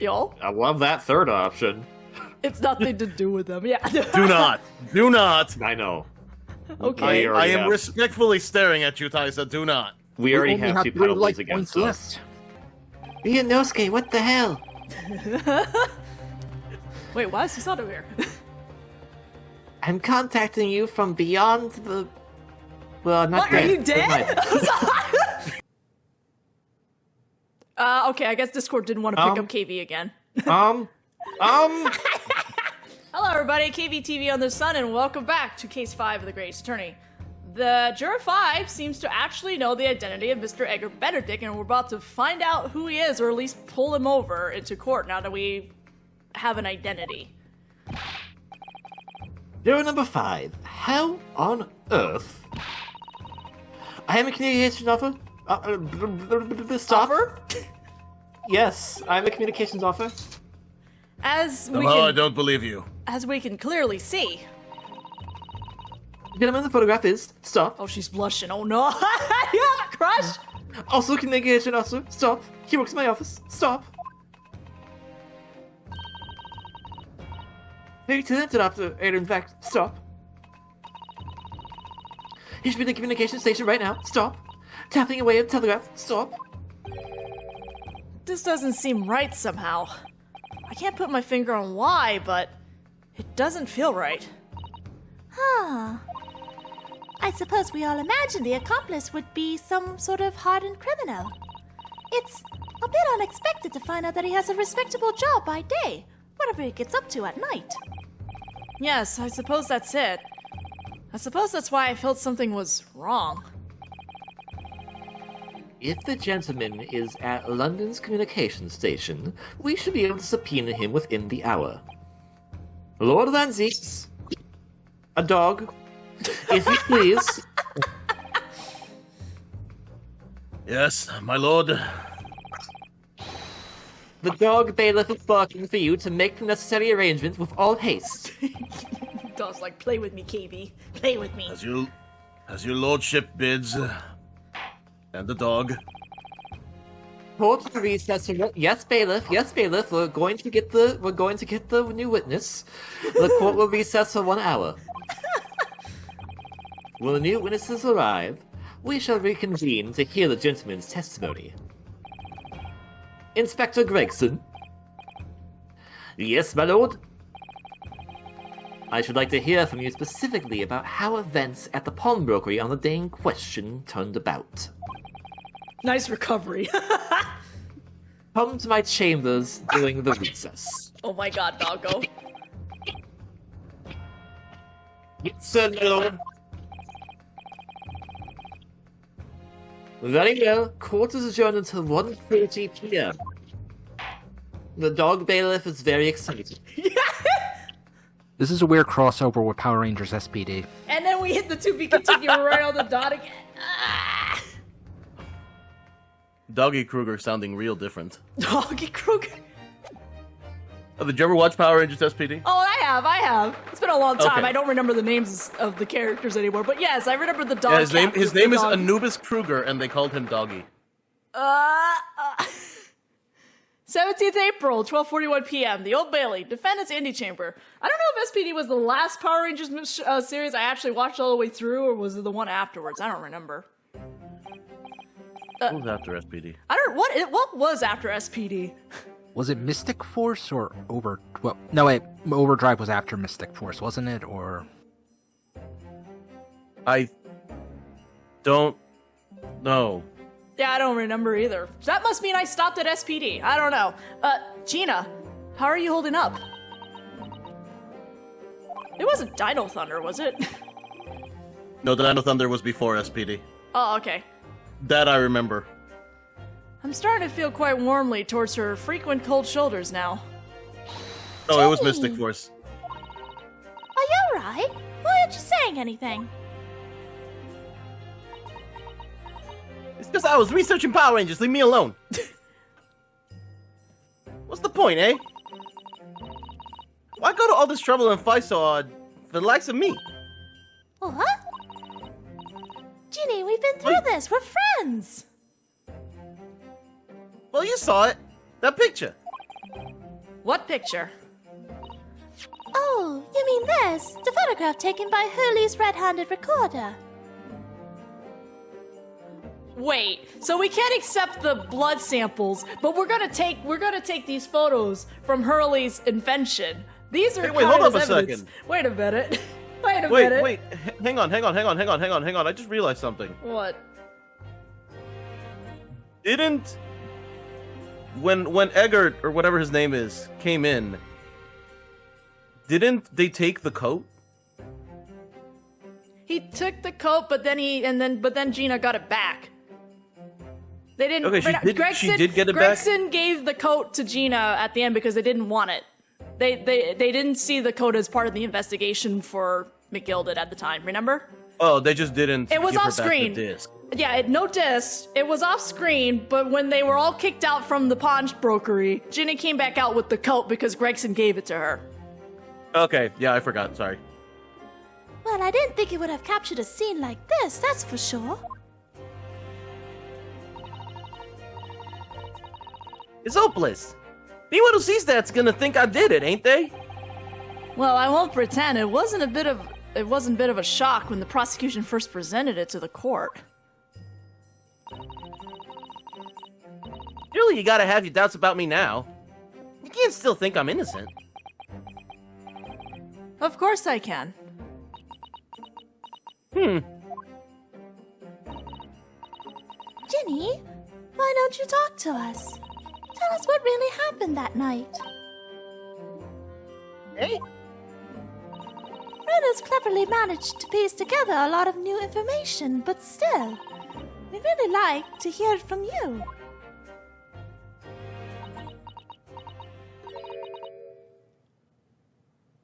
Yo? I love that third option. It's nothing to do with them, yeah. Do not. Do not. I know. Okay. I am respectfully staring at you, Taisa. Do not. We already only have two 3 penalties life against points us. left. Inosuke, what the hell? Wait, why is Susato here? I'm contacting you from beyond the... Well, not What, are you dead? Okay, I guess Discord didn't want to pick up KV again. Hello everybody, KVTV on the Sun, and welcome back to Case 5 of the Greatest Attorney. The Juror 5 seems to actually know the identity of Mr. Edgar Benedict, and we're about to find out who he is, or at least pull him over into court now that we have an identity. Juror number 5. How on earth? I am a communications officer. Stop. Yes, I'm a communications officer. I don't believe you. As we can clearly see. The gentleman in the photograph is... Stop. Oh, she's blushing. Oh no. You have a crush? Also communication officer. Stop. He works in my office. Stop. Very talented operator, in fact. Stop. He should be in the communication station right now. Stop. Tapping away at the telegraph. Stop. This doesn't seem right somehow. I can't put my finger on why, but it doesn't feel right. Huh. I suppose we all imagined the accomplice would be some sort of hardened criminal. It's a bit unexpected to find out that he has a respectable job by day, whatever he gets up to at night. Yes, I suppose that's it. I suppose that's why I felt something was wrong. If the gentleman is at London's communication station, we should be able to subpoena him within the hour. Lord Lanzis, a dog, if you please. Yes, my lord. The dog bailiff is barking for you to make the necessary arrangements with all haste. Dog's like, play with me, KV. Play with me. As your lordship bids. And the dog. Court to recess. Yes, bailiff. Yes, bailiff. We're going to get the new witness. The court will recess for 1 hour. When the new witnesses arrive, we shall reconvene to hear the gentleman's testimony. Inspector Gregson. Yes, my lord. I should like to hear from you specifically about how events at the pawnbrokery on the day in question turned about. Nice recovery. Come to my chambers during the recess. Oh my god, doggo. Yes, sir, my lord. Very well. Court is adjourned until 1:30 p.m. The dog bailiff is very excited. This is a weird crossover with Power Rangers SPD. And then we hit the to be continued right on the dot again. Ah! Doggy Kruger sounding real different. Doggy Kruger. Oh, did you ever watch Power Rangers SPD? Oh, I have. It's been a long time. Okay. I don't remember the names of the characters anymore. But yes, I remember the dog. Yeah, his name is Anubis Kruger, and they called him Doggy. 17th April, 12:41 p.m. The Old Bailey, Defendant's Antechamber. I don't know if SPD was the last Power Rangers series I actually watched all the way through, or was it the one afterwards? I don't remember. What was after SPD? What was after SPD? Was it Mystic Force or Overdrive was after Mystic Force, wasn't it? Or I don't know. Yeah, I don't remember either. That must mean I stopped at SPD. I don't know. Gina, how are you holding up? It wasn't Dino Thunder, was it? No, the Dino Thunder was before SPD. Oh, okay. That I remember. I'm starting to feel quite warmly towards her frequent cold shoulders now. Oh, it was Mystic Force. Are you alright? Why aren't you saying anything? It's because I was researching Power Rangers. Leave me alone. What's the point, eh? Why go to all this trouble and fight so hard for the likes of me? What? Ginny, we've been through this. We're friends. Well, you saw it. That picture. What picture? Oh, you mean this? The photograph taken by Hurley's red-handed recorder. Wait, so we can't accept the blood samples, but we're gonna take these photos from Hurley's invention. These are Wait, hold counted up as a evidence. second. Wait a minute. Wait a minute. Wait, hang on. I just realized something. What? Didn't when Eggert or whatever his name is came in, didn't they take the coat? He took the coat, but then Gina got it back. They didn't. Okay, she did get it back? Gregson gave the coat to Gina at the end because they didn't want it. They didn't see the coat as part of the investigation for McGilded at the time. Remember? Oh, they just didn't. It was give her off back screen. The disc. Yeah, no disc. It was off screen, but when they were all kicked out from the pawnbrokery, Ginny came back out with the coat because Gregson gave it to her. Okay, yeah, I forgot. Sorry. Well, I didn't think it would have captured a scene like this, that's for sure. It's hopeless. Anyone who sees that's gonna think I did it, ain't they? Well, I won't pretend it wasn't a bit of a shock when the prosecution first presented it to the court. Surely you gotta have your doubts about me now. You can't still think I'm innocent. Of course I can. Ginny, why don't you talk to us? Tell us what really happened that night. Hey? Runa's cleverly managed to piece together a lot of new information, but still, we'd really like to hear it from you.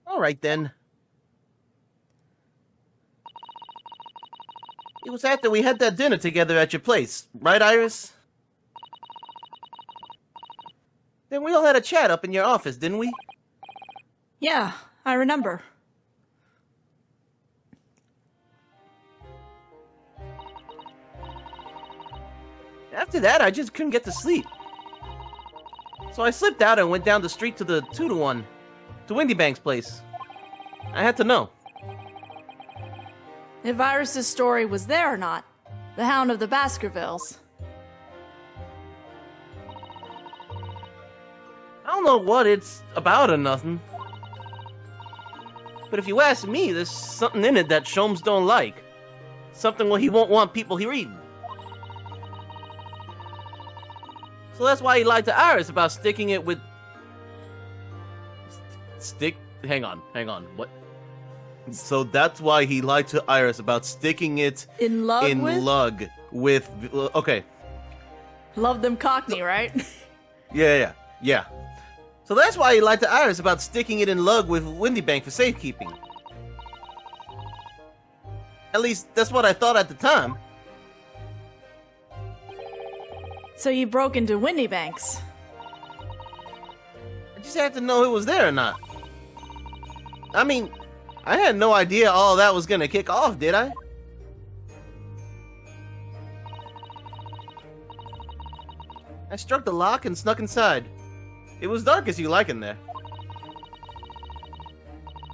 Alright then. It was after we had that dinner together at your place, right, Iris? Then we all had a chat up in your office, didn't we? Yeah, I remember. After that, I just couldn't get to sleep. So I slipped out and went down the street to the 2-to-1, to Windy Bank's place. I had to know. If Iris's story was there or not. The Hound of the Baskervilles. I don't know what it's about or nothing. But if you ask me, there's something in it that Sholmes don't like. Something where he won't want people he reading. So that's why he lied to Iris about sticking it with... Hang on, what? So that's why he lied to Iris about sticking it In lug with? Okay. Love them Cockney, right? Yeah. So that's why he lied to Iris about sticking it in lug with Windy Bank for safekeeping. At least, that's what I thought at the time. So you broke into Windy Banks. I just had to know who was there or not. I mean, I had no idea all that was gonna kick off, did I? I struck the lock and snuck inside. It was dark as you like in there.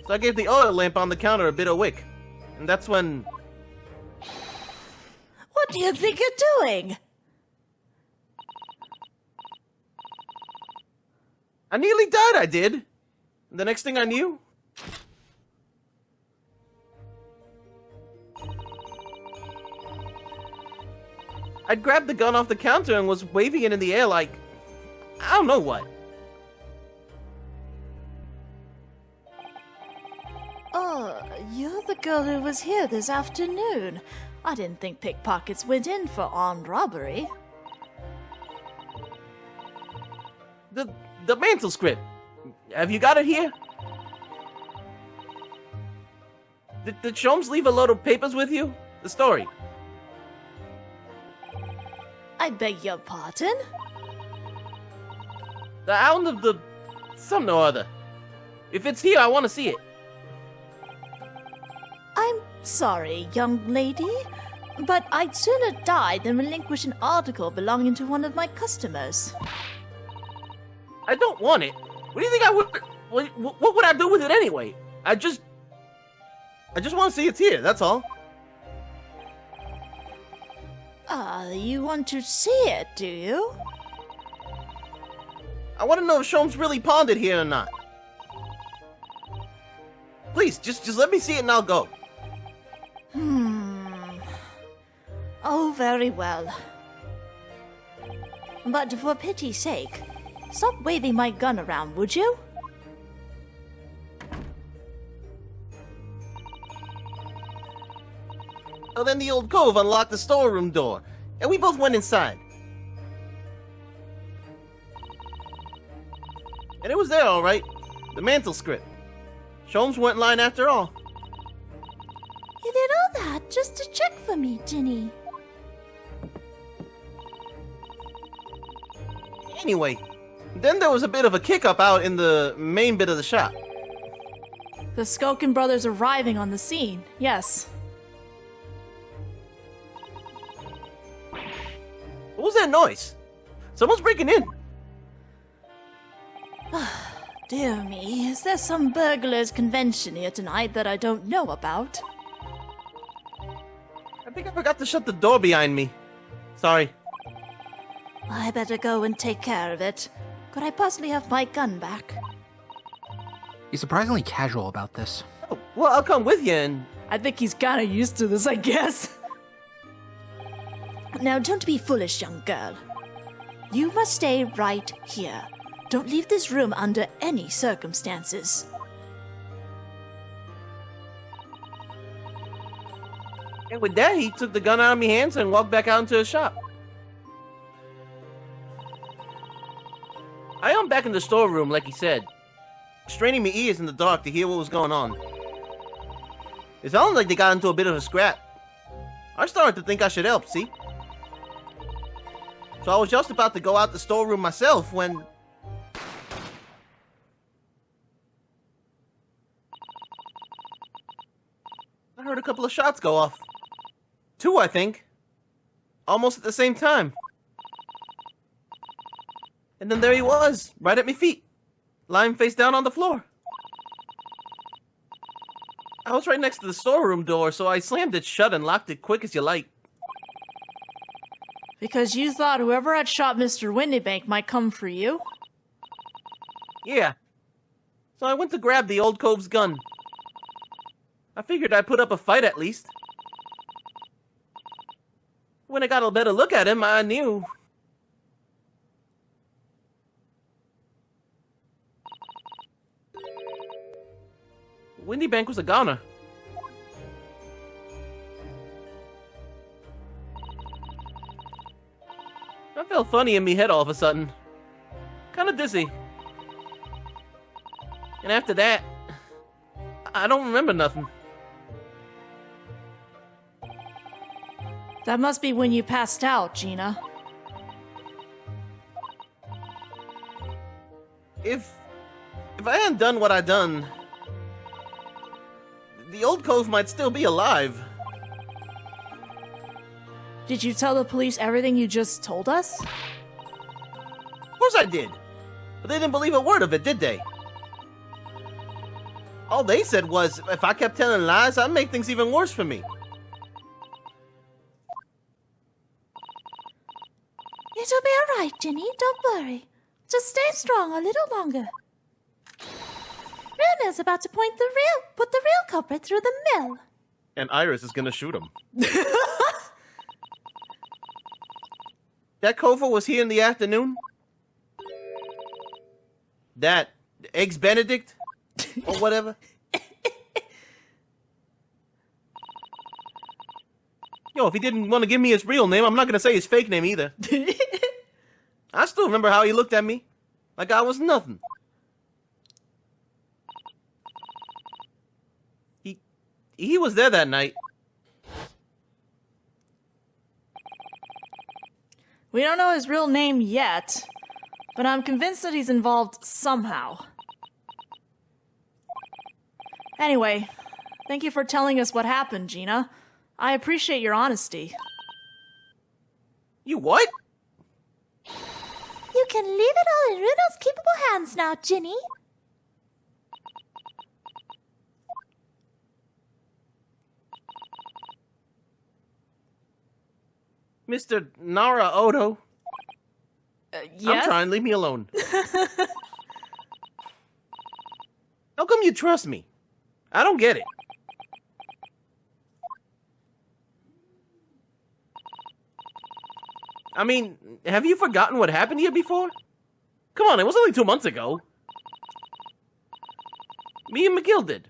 So I gave the oil lamp on the counter a bit of wick. And that's when... What do you think you're doing? I nearly died, I did. The next thing I knew... I'd grabbed the gun off the counter and was waving it in the air like... I don't know what. Oh, you're the girl who was here this afternoon. I didn't think pickpockets went in for armed robbery. The mantle script. Have you got it here? Did Sholmes leave a load of papers with you? The story. I beg your pardon? The Hound of the... some no other. If it's here, I want to see it. I'm sorry, young lady, but I'd sooner die than relinquish an article belonging to one of my customers. I don't want it. What do you think I would... What would I do with it anyway? I just want to see it's here, that's all. You want to see it, do you? I want to know if Sholmes really pawned it here or not. Please, just let me see it and I'll go. Oh, very well. But for pity's sake, stop waving my gun around, would you? Well, then the old cove unlocked the storeroom door, and we both went inside. And it was there, all right. The mantle script. Sholmes went in line after all. You did all that just to check for me, Ginny. Anyway, then there was a bit of a kick-up out in the main bit of the shop. The Skulkin brothers arriving on the scene, yes. What was that noise? Someone's breaking in. Dear me, is there some burglars' convention here tonight that I don't know about? I think I forgot to shut the door behind me. Sorry. I better go and take care of it. Could I possibly have my gun back? He's surprisingly casual about this. Oh, well, I'll come with you and... I think he's kind of used to this, I guess. Now, don't be foolish, young girl. You must stay right here. Don't leave this room under any circumstances. And with that, he took the gun out of my hands and walked back out into the shop. I am back in the storeroom, like he said, straining my ears in the dark to hear what was going on. It sounded like they got into a bit of a scrap. I started to think I should help, see? So I was just about to go out the storeroom myself when... I heard a couple of shots go off. 2, I think. Almost at the same time. And then there he was, right at my feet, lying face down on the floor. I was right next to the storeroom door, so I slammed it shut and locked it quick as you like. Because you thought whoever had shot Mr. Windybank might come for you? Yeah. So I went to grab the old cove's gun. I figured I'd put up a fight at least. When I got a better look at him, I knew. Windybank was a goner. I felt funny in me head all of a sudden. Kinda dizzy. And after that, I don't remember nothing. That must be when you passed out, Gina. If I hadn't done what I done, the old cove might still be alive. Did you tell the police everything you just told us? Of course I did. But they didn't believe a word of it, did they? All they said was, if I kept telling lies, I'd make things even worse for me. It'll be all right, Ginny. Don't worry. Just stay strong a little longer. Rena's about to put the real culprit through the mill. And Iris is gonna shoot him. That Kova was here in the afternoon? That Eggs Benedict? Or whatever? Yo, if he didn't want to give me his real name, I'm not gonna say his fake name either. I still remember how he looked at me. Like I was nothing. He was there that night. We don't know his real name yet, but I'm convinced that he's involved somehow. Anyway, thank you for telling us what happened, Gina. I appreciate your honesty. You what? You can leave it all in Runo's capable hands now, Ginny. Mr. Nara Odo, Yes? I'm trying. Leave me alone. How come you trust me? I don't get it. I mean, have you forgotten what happened here before? Come on, it was only 2 months ago. Me and McGill did.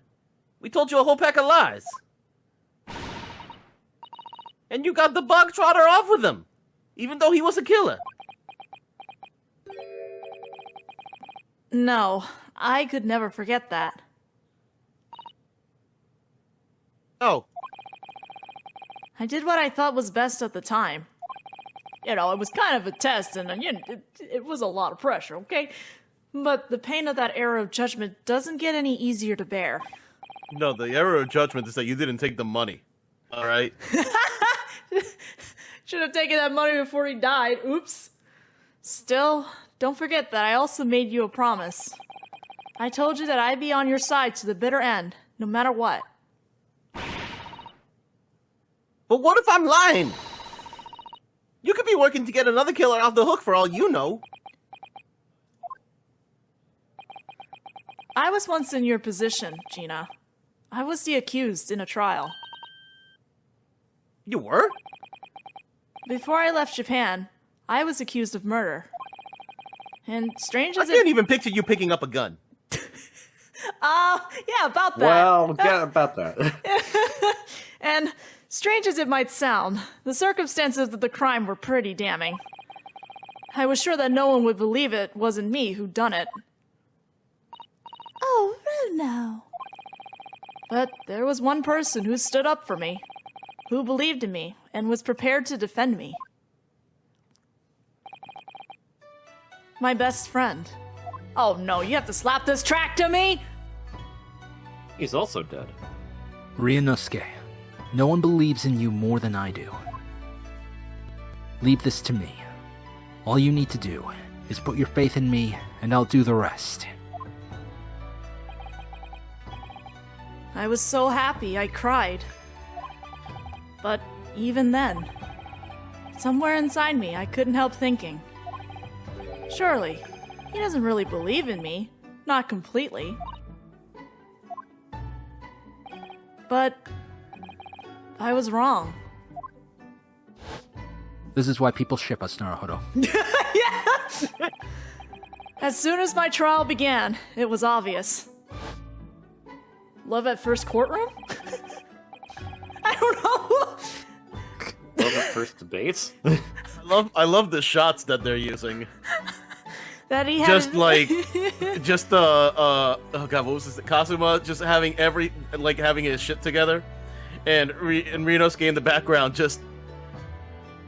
We told you a whole pack of lies. And you got the bog trotter off with him, even though he was a killer. No, I could never forget that. Oh, I did what I thought was best at the time. You know, it was kind of a test, and it was a lot of pressure, okay? But the pain of that error of judgment doesn't get any easier to bear. no, the error of judgment is that you didn't take the money. All right? Should have taken that money before he died. Oops. Still, don't forget that I also made you a promise. I told you that I'd be on your side to the bitter end, no matter what. But what if I'm lying? You could be working to get another killer off the hook for all you know. I was once in your position, Gina. I was the accused in a trial. You were? Before I left Japan, I was accused of murder. And strange I as can't it... even picture you picking up a gun. Yeah, about that. Well, yeah, about that. And strange as it might sound, the circumstances of the crime were pretty damning. I was sure that no one would believe it wasn't me who'd done it. Oh, Runo. But there was one person who stood up for me, who believed in me, and was prepared to defend me. My best friend. Oh no, you have to slap this track to me? He's also dead. Ryunosuke, no one believes in you more than I do. Leave this to me. All you need to do is put your faith in me, and I'll do the rest. I was so happy I cried. But even then, somewhere inside me I couldn't help thinking, surely, he doesn't really believe in me, not completely. But I was wrong. This is why people ship us, Naruhodo. As soon as my trial began, it was obvious. Love at first courtroom? I don't know. Love at first debates. I love the shots that they're using. That he had Just like, oh god, what was this? Kazuma just having having his shit together, and Ryunosuke in the background just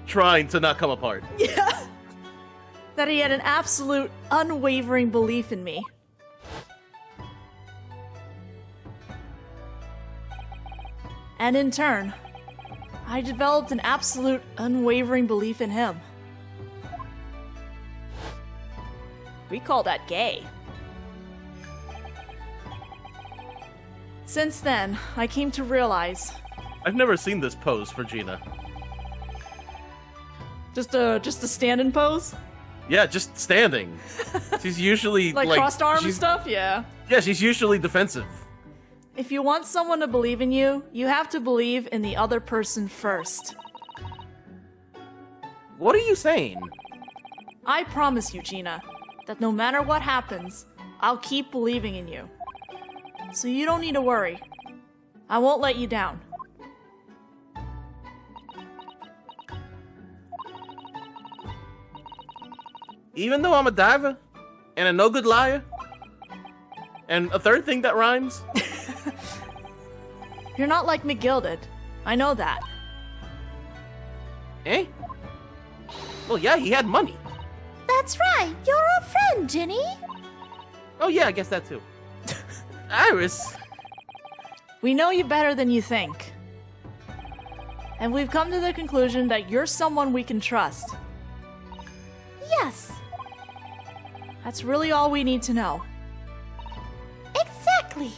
trying to not come apart. Yeah. That he had an absolute, unwavering belief in me. And in turn, I developed an absolute, unwavering belief in him. We call that gay. Since then, I came to realize... I've never seen this pose for Gina. Just a stand-in pose? Yeah, just standing. She's usually Like crossed arms and stuff? Yeah. Yeah, she's usually defensive. If you want someone to believe in you, you have to believe in the other person first. What are you saying? I promise you, Gina, that no matter what happens, I'll keep believing in you. So you don't need to worry. I won't let you down. Even though I'm a diver, and a no-good liar, and a third thing that rhymes? You're not like McGilded. I know that. Eh? Well, yeah, he had money. That's right. You're our friend, Ginny. Oh yeah, I guess that too. Iris. We know you better than you think. And we've come to the conclusion that you're someone we can trust. Yes. That's really all we need to know. Exactly.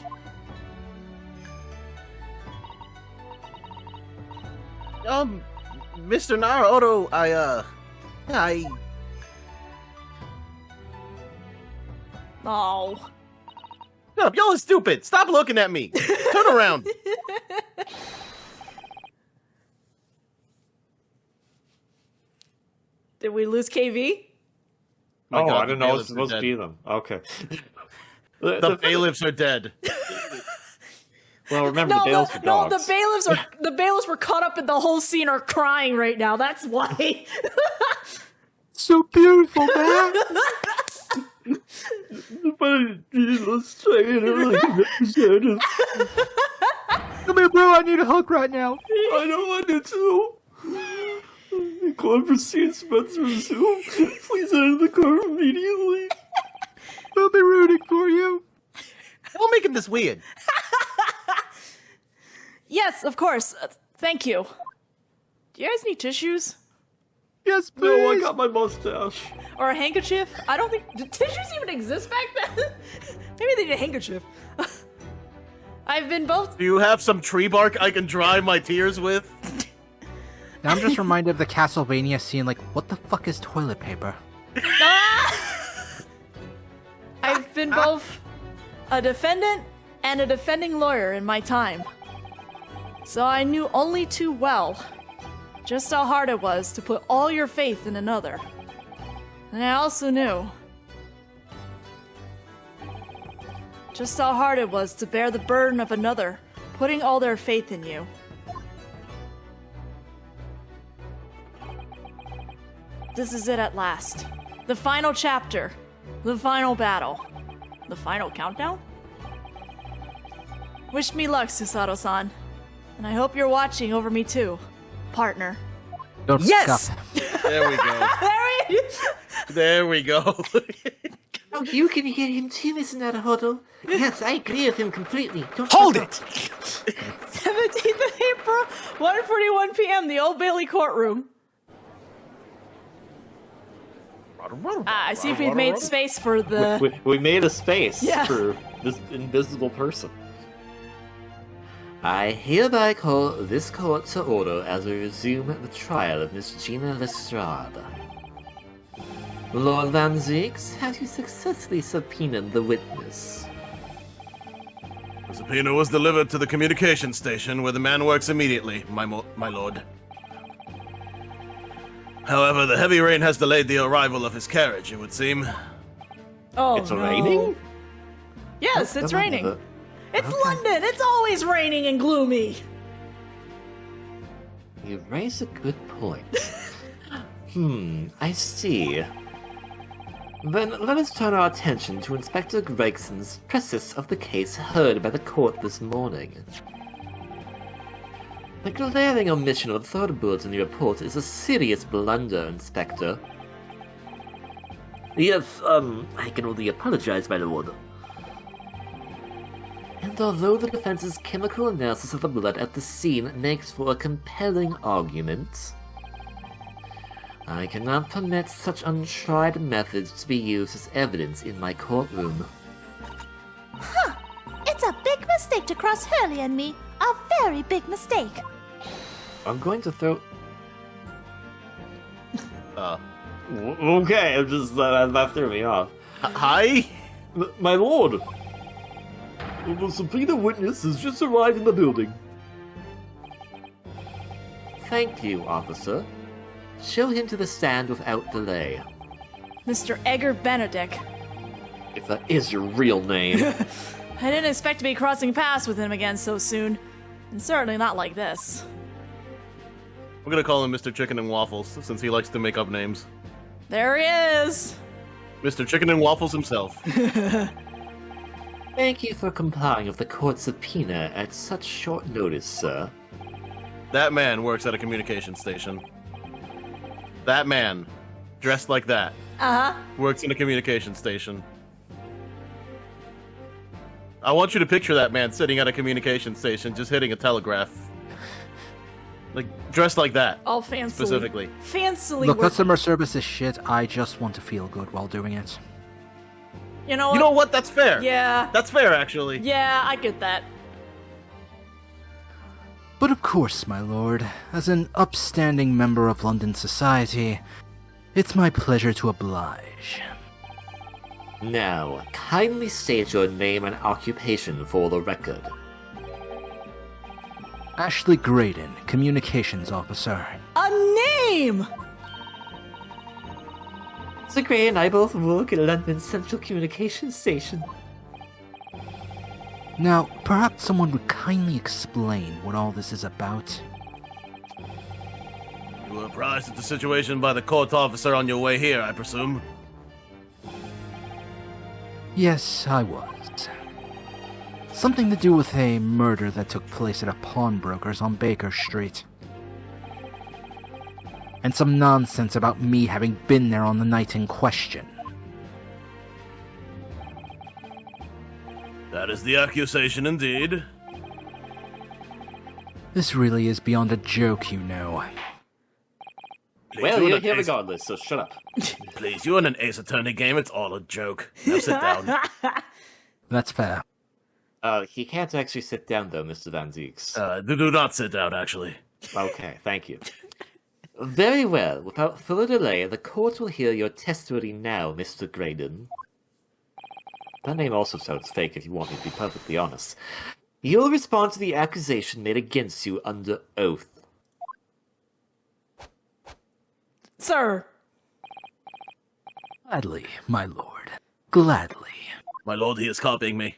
Mr. Naruto, Oh. No, y'all are stupid. Stop looking at me. Turn around. Did we lose KV? My Oh, God, I didn't the know it was bailiffs are supposed to dead. be them. Okay. The bailiffs are dead. Well, remember the bailiffs are no, dogs. the bailiffs were caught up in the whole scene are crying right now. That's why. So beautiful, man. Let's try it representative. Come here, bro. I need a hug right now. I know I do too. Go for seeing Spencer soon. Please enter the car immediately. I'll be rooting for you. Don't make this weird. Yes, of course. Thank you. Do you guys need tissues? Yes, please. No, I got my mustache. Or a handkerchief? I don't think... Did tissues even exist back then? Maybe they did a handkerchief. I've been both... Do you have some tree bark I can dry my tears with? Now I'm just reminded of the Castlevania scene, like, what the fuck is toilet paper? I've been both a defendant and a defending lawyer in my time. So I knew only too well just how hard it was to put all your faith in another. And I also knew just how hard it was to bear the burden of another putting all their faith in you. This is it at last. The final chapter. The final battle. The final countdown? Wish me luck, Susato-san. And I hope you're watching over me too, partner. Don't Yes! scuff. There we go. There we go. Oh, you can get him too, Mr. Naruto. Yes, I agree with him completely. Don't Hold it! 17th of April, 1:41 p.m., the Old Bailey courtroom. I see if we've made space for the... We made a space Yeah. for this invisible person. I hereby call this court to order as we resume the trial of Miss Gina Lestrade. Lord Van Zieks, have you successfully subpoenaed the witness? The subpoena was delivered to the communication station where the man works immediately, my lord. However, the heavy rain has delayed the arrival of his carriage, it would seem. Oh, It's no. raining? Yes, it's raining. It's Okay. London. It's always raining and gloomy. You raise a good point. I see. Then let us turn our attention to Inspector Gregson's precis of the case heard by the court this morning. The glaring omission of the third bullet in the report is a serious blunder, Inspector. Yes, I can only apologize, my lord. And although the defense's chemical analysis of the blood at the scene makes for a compelling argument, I cannot permit such untried methods to be used as evidence in my courtroom. It's a big mistake to cross Hurley and me. A very big mistake. I'm going to throw... Uh, Okay, I'm just... that threw me off. hi? My lord! The subpoena witness has just arrived in the building. Thank you, officer. Show him to the stand without delay. Mr. Edgar Benedict. If that is your real name. I didn't expect to be crossing paths with him again so soon. And certainly not like this. We're gonna call him Mr. Chicken and Waffles, since he likes to make up names. There he is! Mr. Chicken and Waffles himself. Thank you for complying with the court subpoena at such short notice, sir. That man works at a communication station. That man, dressed like that, Uh-huh. works in a communication station. I want you to picture that man sitting at a communication station, just hitting a telegraph. Like, dressed like that, All fancily. specifically. Fancily Look, work- customer service is shit. I just want to feel good while doing it. You know what? You know what? That's fair. Yeah. That's fair, actually. Yeah, I get that. But of course, my lord, as an upstanding member of London society, it's my pleasure to oblige. Now, kindly state your name and occupation for the record. Ashley Graydon, Communications Officer. A name! Sir Gray and I both work at London Central Communications Station. Now, perhaps someone would kindly explain what all this is about. You were apprised of the situation by the court officer on your way here, I presume? Yes, I was. Something to do with a murder that took place at a pawnbroker's on Baker Street. And some nonsense about me having been there on the night in question. That is the accusation, indeed. This really is beyond a joke, you know. Well, you're here regardless, so shut up. Please, you in an Ace Attorney game, it's all a joke. Now sit down. That's fair. He can't actually sit down, though, Mr. Van Zeeks. Do not sit down, actually. Okay, thank you. Very well. Without further delay, the court will hear your testimony now, Mr. Graydon. That name also sounds fake, if you want me to be perfectly honest. You'll respond to the accusation made against you under oath. Sir. Gladly, my lord. Gladly. My lord, he is copying me.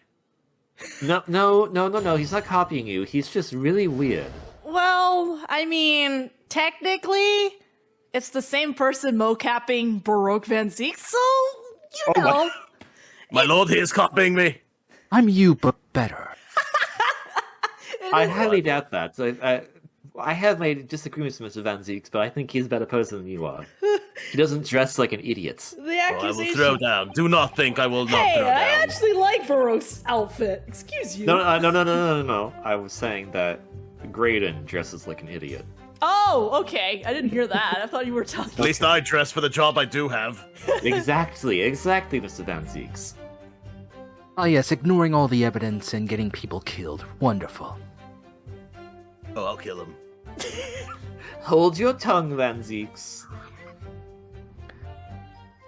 No, he's not copying you. He's just really weird. Well, I mean, technically, it's the same person mocapping Baroque Van Zeek, so, you know. My lord, he is copying me. I'm you, but better. I highly doubt that. I have my disagreements with Mr. Van Zeeks, but I think he's a better person than you are. He doesn't dress like an idiot. The I accusation... will throw down. Do not think I will not Hey, throw down. I actually like Baroque's outfit. Excuse you. No. I was saying that Graydon dresses like an idiot. Oh, okay. I didn't hear that. I thought you were talking... At least I dress for the job I do have. Exactly, Mr. Van Zeeks. Ah yes, ignoring all the evidence and getting people killed. Wonderful. Oh, I'll kill him. Hold your tongue, Van Zeeks.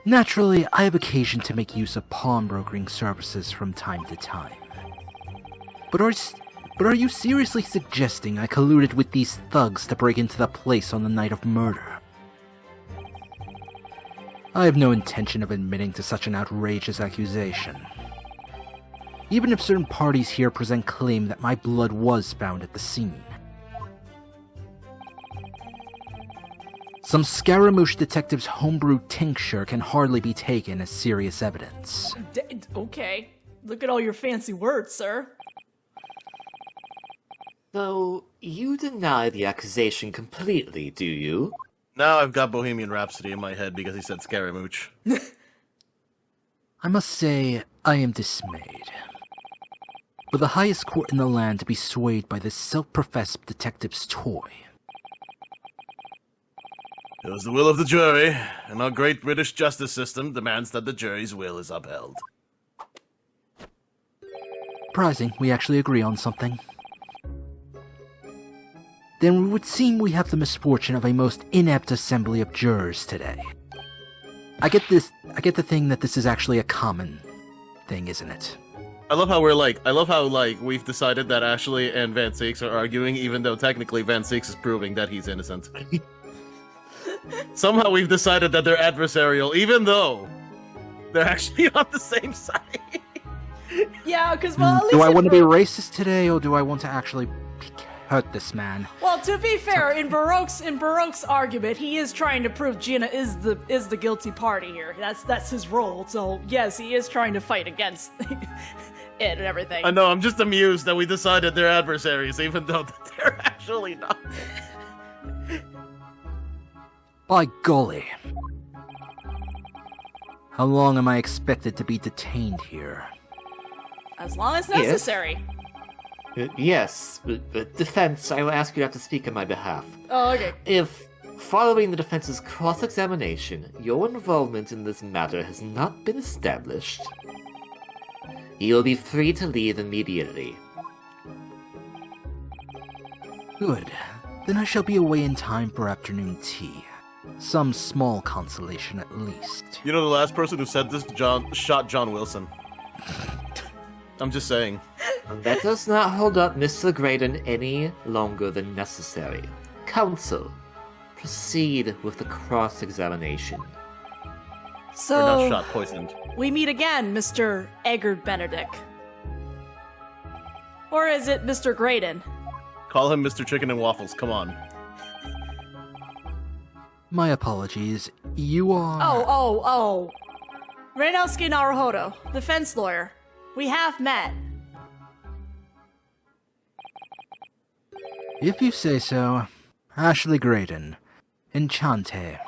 Naturally, I have occasion to make use of pawnbrokering services from time to time. But are you seriously suggesting I colluded with these thugs to break into the place on the night of murder? I have no intention of admitting to such an outrageous accusation. Even if certain parties here present claim that my blood was found at the scene. Some Scaramouche detective's homebrew tincture can hardly be taken as serious evidence. Okay. Look at all your fancy words, sir. So, you deny the accusation completely, do you? Now I've got Bohemian Rhapsody in my head because he said Scaramouche. I must say, I am dismayed. For the highest court in the land to be swayed by this self-professed detective's toy. It was the will of the jury, and our great British justice system demands that the jury's will is upheld. Surprising, we actually agree on something. Then it would seem we have the misfortune of a most inept assembly of jurors today. I get the thing that this is actually a common thing, isn't it? I love how we've decided that Ashley and Van Zeeks are arguing, even though technically Van Zeeks is proving that he's innocent. Somehow we've decided that they're adversarial, even though they're actually on the same side. Yeah, because, well, at least... Do I want to be racist today, or do I want to actually hurt this man? Well, to be fair, in Baroque's argument, he is trying to prove Gina is the guilty party here. That's his role. So yes, he is trying to fight against it and everything. I know. I'm just amused that we decided they're adversaries, even though they're actually not. By golly. How long am I expected to be detained here? As long as necessary. Yes, but defense, I will ask you not to speak on my behalf. Oh, okay. If, following the defense's cross-examination, your involvement in this matter has not been established, You will be free to leave immediately. Good. Then I shall be away in time for afternoon tea. Some small consolation at least. You know, the last person who said this shot John Wilson. I'm just saying. Let us not hold up Mr. Graydon any longer than necessary. Counsel, proceed with the cross-examination. Or So, not shot, poisoned. we meet again, Mr. Eggert Benedict. Or is it Mr. Graydon? Call him Mr. Chicken and Waffles, come on. My apologies. You are... Oh. Reinosuke Naruhodo, defense lawyer. We have met. If you say so. Ashley Graydon. Enchante.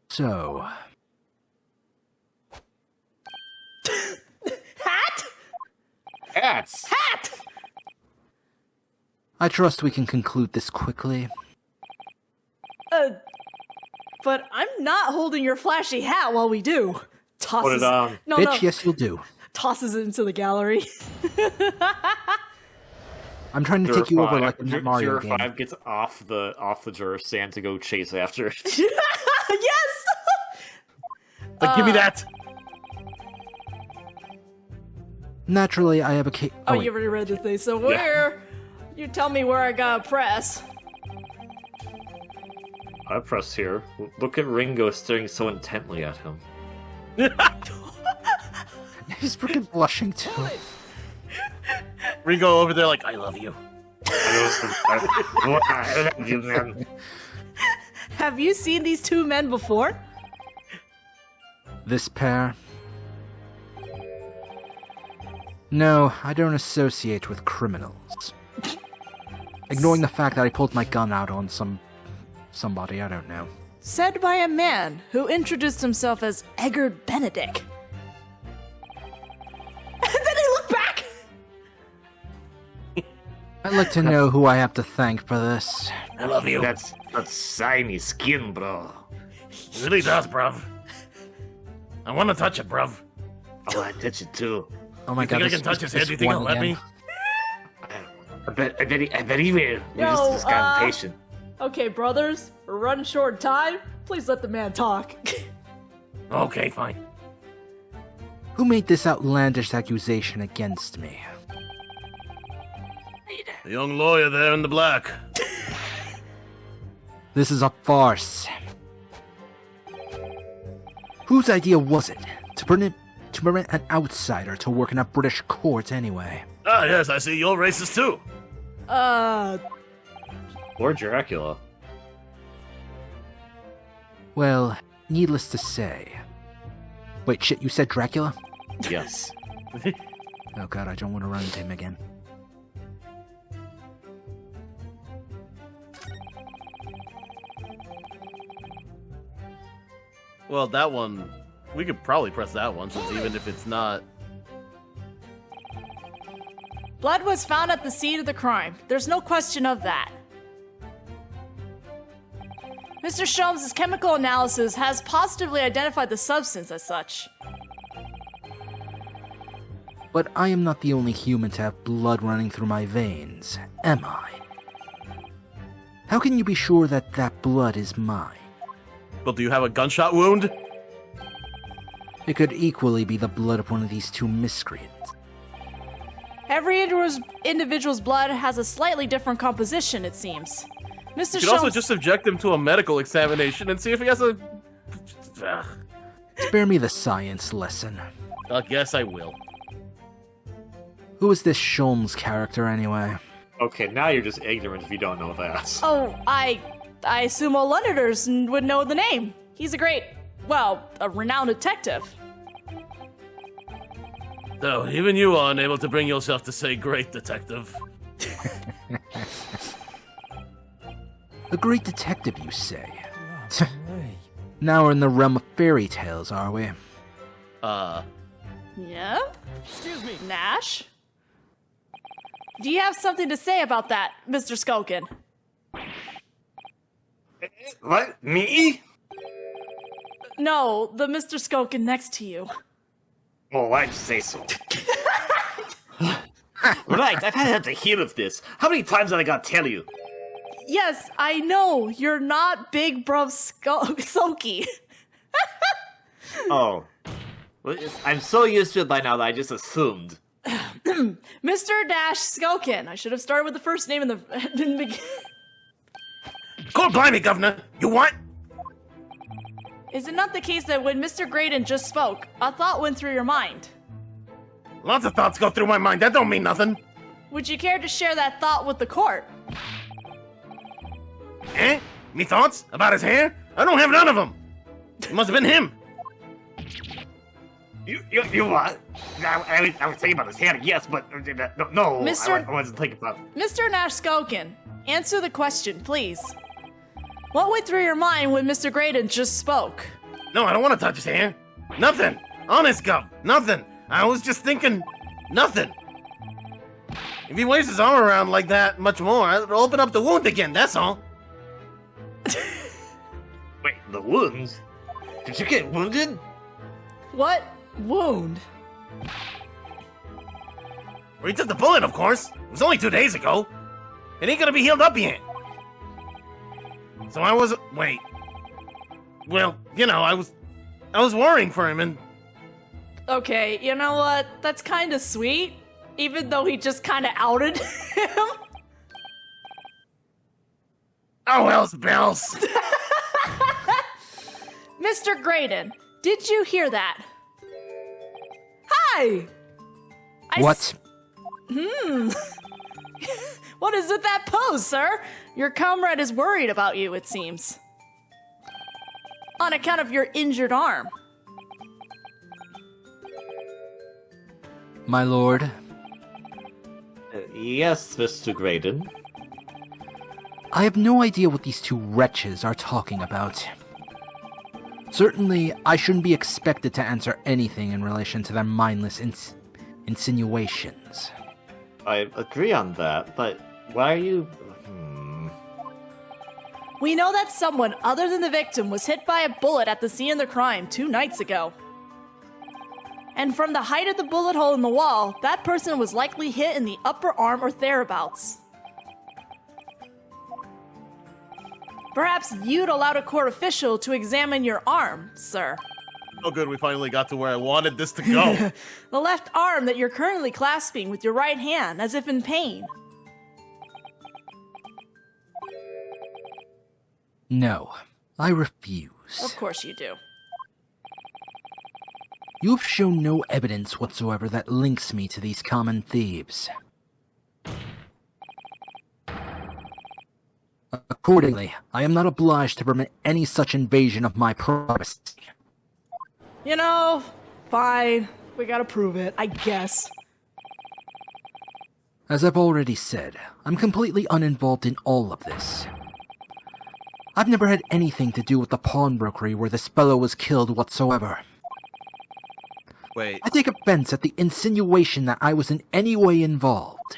So... Hat? Cats! Hat! I trust we can conclude this quickly. But I'm not holding your flashy hat while we do. Tosses. Put it on. No, Bitch, yes you'll do. Tosses it into the gallery. I'm trying to take you over like a Mario Juror game. 5 gets off the juror stand to go chase after it. Yes! Like, give me that! Naturally, I have a case... Oh, you already read the thing. So where? You tell me where I gotta press. I press here. Look at Ringo staring so intently at him. He's freaking blushing too. Ringo over there like, I love you. I love you, man. Have you seen these two men before? This pair? No, I don't associate with criminals. Ignoring the fact that I pulled my gun out on somebody, I don't know. Said by a man who introduced himself as Eggert Benedict. And then he looked back! I'd like to know who I have to thank for this. I love you. That's shiny skin, bro. It really does, bruv. I want to touch it, bruv. Oh, I touch it too. Oh my You think god, I can touch his head? Do you think he'll one let me? again. I bet he will. You're Yo, just kind of patient. Okay, brothers, we're running short of time. Please let the man talk. Okay, fine. Who made this outlandish accusation against me? The young lawyer there in the black. This is a farce. Whose idea was it to permit an outsider to work in a British court anyway? Ah, yes, I see you're racist too. Or Dracula. Well, needless to say. Wait, shit, you said Dracula? Yes. Oh god, I don't want to run into him again. Well, that one, we could probably press that one, since even if it's not... Blood was found at the scene of the crime. There's no question of that. Mr. Sholmes' chemical analysis has positively identified the substance as such. But I am not the only human to have blood running through my veins, am I? How can you be sure that that blood is mine? Well, do you have a gunshot wound? It could equally be the blood of one of these two miscreants. Every individual's blood has a slightly different composition, it seems. Mr. You could also Sholmes... just subject him to a medical examination and see if he has a... Spare me the science lesson. I guess I will. Who is this Sholmes character anyway? Okay, now you're just ignorant if you don't know that. Oh, I assume all Londoners would know the name. He's a renowned detective. So, even you are unable to bring yourself to say great detective. A great detective, you say? Now we're in the realm of fairy tales, are we? Yeah? Excuse me. Nash? Do you have something to say about that, Mr. Skulkin? What? Me? No, the Mr. Skulkin next to you. Oh, I'd say so. Right, I've had to hear of this. How many times have I got to tell you? Yes, I know. You're not Big Bruv Soki. Oh. Well, I'm so used to it by now that I just assumed. Mr. Dash Skelkin. I should have started with the first name in the beginning. God blimey, Governor! You what? Is it not the case that when Mr. Graydon just spoke, a thought went through your mind? Lots of thoughts go through my mind. That don't mean nothing. Would you care to share that thought with the court? Eh? Me thoughts? About his hair? I don't have none of them. It must have been him. You what? I was thinking about his hair, yes, but no, Mr. I wasn't thinking about. Mr. Nash Skelkin, answer the question, please. What went through your mind when Mr. Graydon just spoke? No, I don't want to touch his hair. Nothing. Honest, Gov. Nothing. I was just thinking nothing. If he waves his arm around like that much more, it'll open up the wound again, that's all. Wait, the wounds? Did you get wounded? What wound? Well, he took the bullet, of course. It was only 2 days ago. It ain't gonna be healed up yet. So I wasn't. Wait. Well, you know, I was worrying for him, and Okay, you know what? That's kind of sweet, even though he just kind of outed him. oh, hell's bells. Mr. Graydon, did you hear that? Hi! What? What is with that pose, sir? Your comrade is worried about you, it seems. On account of your injured arm. My lord, Yes, Mr. Graydon. I have no idea what these two wretches are talking about. Certainly, I shouldn't be expected to answer anything in relation to their mindless insinuations. I agree on that, but why are you... We know that someone other than the victim was hit by a bullet at the scene of the crime 2 nights ago. And from the height of the bullet hole in the wall, that person was likely hit in the upper arm or thereabouts. Perhaps you'd allowed a court official to examine your arm, sir. Oh, good, we finally got to where I wanted this to go. The left arm that you're currently clasping with your right hand, as if in pain. No, I refuse. Of course you do. You have shown no evidence whatsoever that links me to these common thieves. Accordingly, I am not obliged to permit any such invasion of my privacy. You know, fine. We gotta prove it, I guess. As I've already said, I'm completely uninvolved in all of this. I've never had anything to do with the pawnbrokery where this fellow was killed whatsoever. Wait, I take offense at the insinuation that I was in any way involved.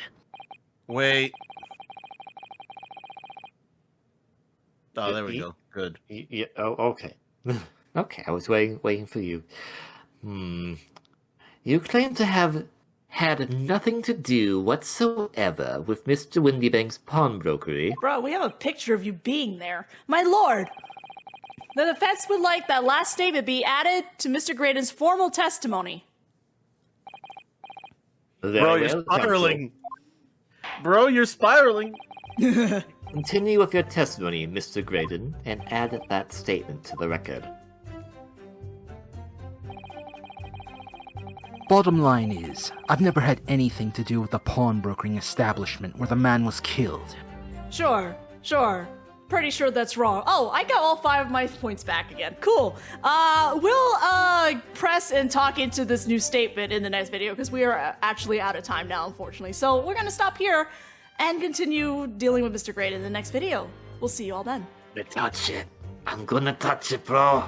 wait. Oh, there we go. Good. Yeah, oh, okay. Okay, I was waiting for you. You claim to have had nothing to do whatsoever with Mr. Windybank's pawnbrokery. Bro, we have a picture of you being there. My lord! The defense would like that last statement be added to Mr. Graydon's formal testimony. Very Bro, you're well, spiraling. Bro, you're spiraling. counsel. Continue with your testimony, Mr. Graydon, and add that statement to the record. Bottom line is, I've never had anything to do with the pawnbrokering establishment where the man was killed. Sure. Pretty sure that's wrong. Oh, I got all 5 of my points back again. Cool. We'll press and talk into this new statement in the next video because we are actually out of time now, unfortunately. So we're gonna stop here and continue dealing with Mr. Graydon in the next video. We'll see you all then. Touch it. I'm gonna touch it, bro.